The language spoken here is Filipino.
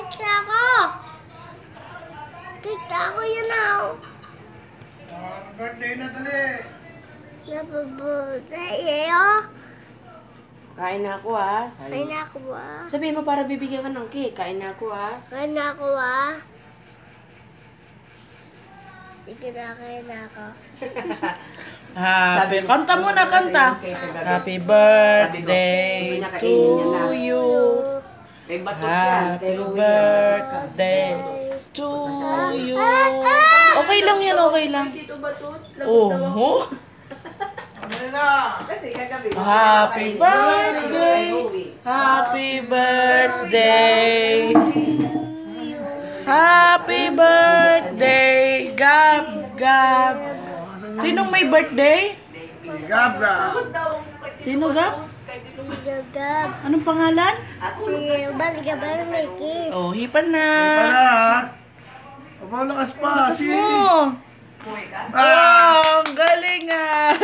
Cake na ako. Cake na ako yun ako. Happy birthday na dali. Napabutay oh. Kain na ako ah. Kain na ako ah. Sabihin mo para bibigyan ka ng cake. Kain na ako ah. Kain na ako ah. Sige na, kain na ako. Happy, kanta muna, kanta. Happy birthday to you. May batok siya. Happy birthday to you. Okay lang yan, okay lang. Oh. Ano na? Kasi kagabi. Happy birthday. Happy birthday. Happy birthday, Gab. Sinong may birthday? Gabra. Sino, Gab? Si Gagab. Anong pangalan? Si Balgabal may kiss. Oh, hipan na. Para. Aba, lakas pa. Tapos mo. Ah! Oh, ang galing ah.